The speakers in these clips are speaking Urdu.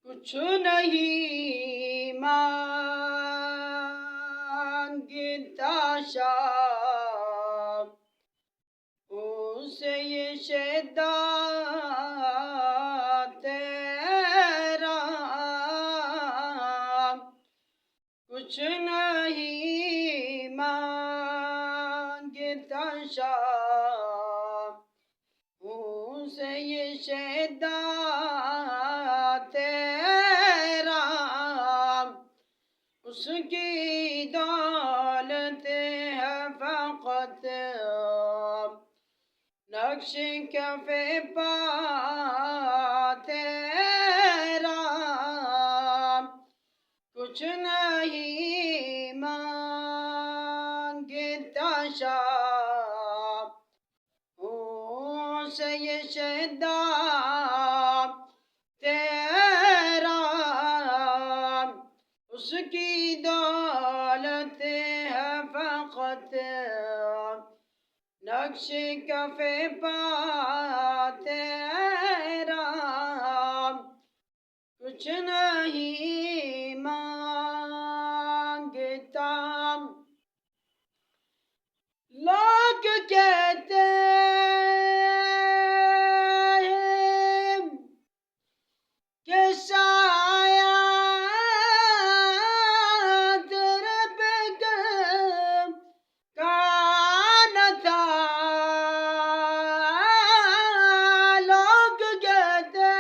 کچھ نہیں مانگتا شام اسے یہ شیدا تیرا کچھ نہیں مانگتا شام اسے یہ شیدا تیرا اس کی دولت ہے فقط نقش کف پا تیرا کچھ نہیں مانگتا شام اسے یہ شیدا تیرا اس کی دولت ہے فقط نقش کف پا تیرا کچھ نہیں مانگتا لوگ کہتے ہیں کہ سایہ تیرے بیگم کا نہ تھا لوگ کہتے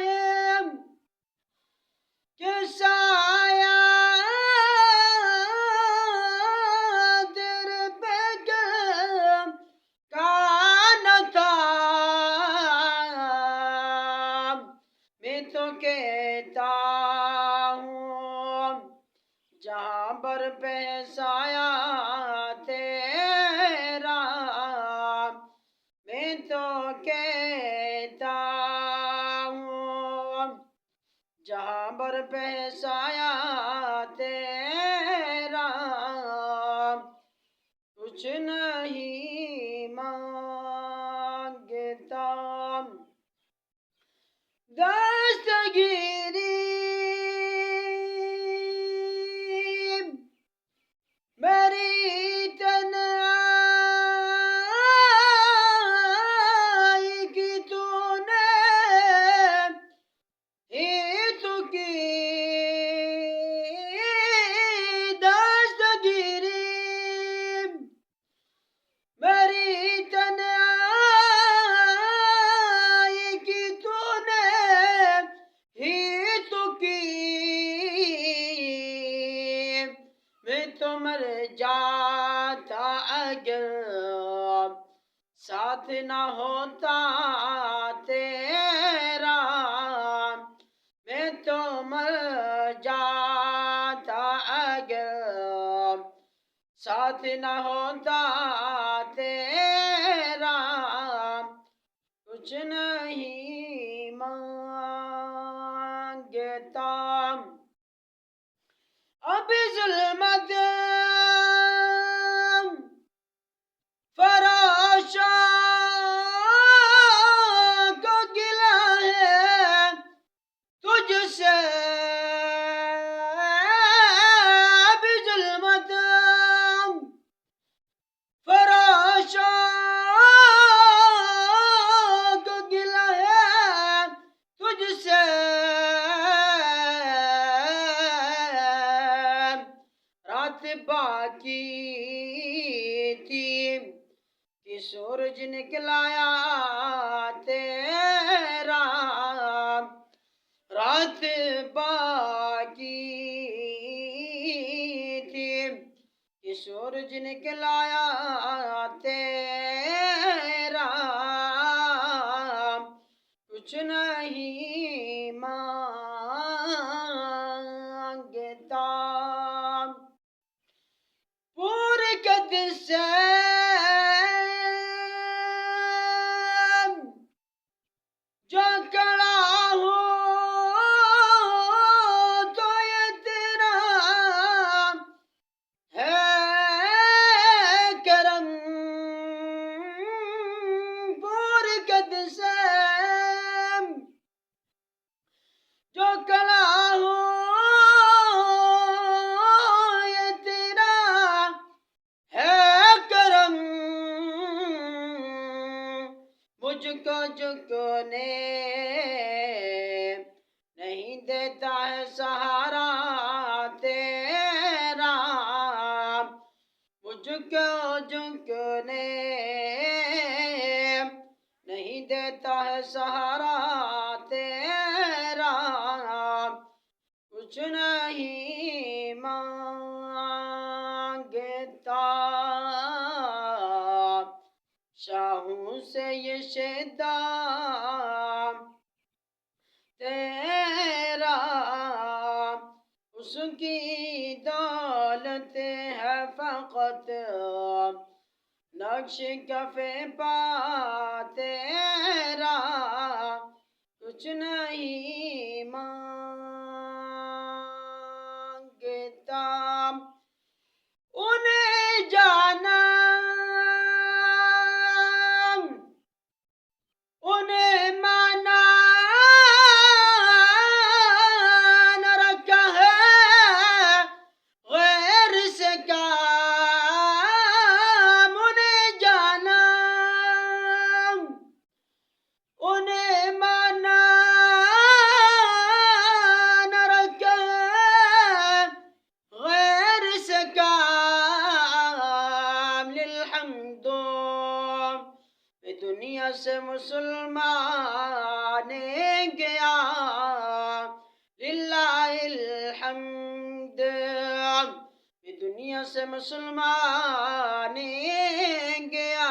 ہیں کہ سایہ تیرے بیگم کا نہ تھا میں تو کہتا ہوں جہاں بر پہ سایہ تیرا میں تو کہتا ہوں جہاں بر پہ سایہ تیرا کچھ نہیں مانگتا دستگیری میری تنہائی کی تو نے ہی تو کی دستگیری میری تنہائی کی تو نے ہی تو کی میں تو مر جاتا اگر ساتھ نہ ہوتا تیرا میں تو مر جاتا اگر ساتھ نہ ہوتا تیرا کچھ نہیں مانگتا اب ظلمت فراشوں کو گلہ ہے تجھ سے اب ظلمت فراشوں کو گلہ ہے تجھ سے رات باقی تھی کہ سورج نکلایا تیرا رات باقی تھی کہ سورج نکلایا تیرا کچھ نہیں مانگتا پورے قد سے جو کڑا ہو تو یہ تیرا ہے کرم پورے قد سے جو سے یہ شیدا تیرا، اس کی دولت ہے فقط نقش کف پا تیرا، کچھ نہیں مانگتا انہیں جانا، انہیں مانا نہ رکھا ہے غیر سے کام، انہیں جانا انہیں مانا نہ رکھا ہے غیر سے کام، للحمد دنیا سے مسلمان گیا، للہ الحمد دنیا سے مسلمان گیا،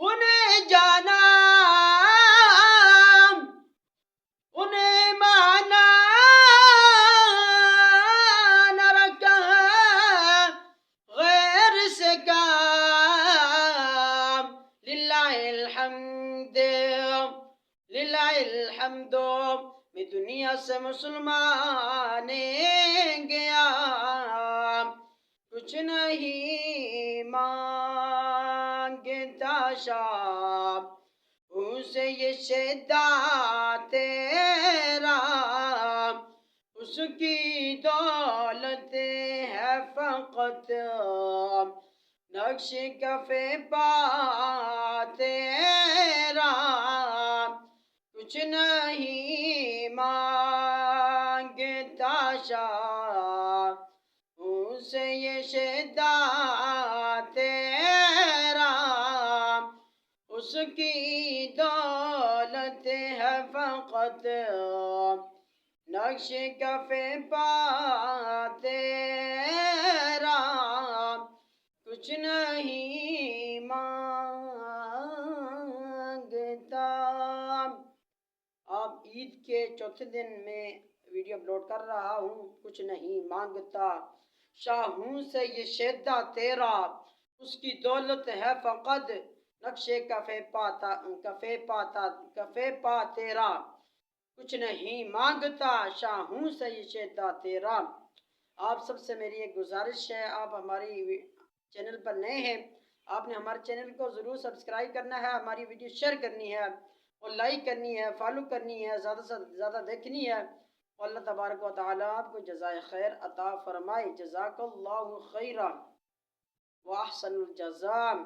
انہیں جانا انہیں مانا نہ رکھا ہے غیر سے کام، للہ الحمد للہ الحمد میں دنیا سے مسلمان گیا، کچھ نہیں مانگتا شام اسے یہ شیدا تیرا، اس کی دولت ہے فقط نقش کف پا تیرا، کچھ نہیں مانگتا شاہ اسے یہ شیدا تیرا، اس کی دولت ہے فقط نقش کف پا تیرا، کچھ نہیں مانگتا۔ اب عید کے چوتھے دن میں ویڈیو اپلوڈ کر رہا ہوں، کچھ نہیں مانگتا شاہ ہوں سے یہ شیدا تیرا، اس کی دولت ہے فقط نقش کف پا تیرا، کچھ نہیں مانگتا شاہ ہوں سے یہ شیدا تیرا۔ آپ سب سے میری ایک گزارش ہے، آپ ہماری چینل پر نئے ہیں، آپ نے ہمارے چینل کو ضرور سبسکرائب کرنا ہے، ہماری ویڈیو شیئر کرنی ہے اور لائک کرنی ہے، فالو کرنی ہے، زیادہ سے زیادہ دیکھنی ہے، اور اللہ تبارک و تعالیٰ آپ کو جزائے خیر عطا فرمائے۔ جزاک اللہ خیرا و احسن الجزام۔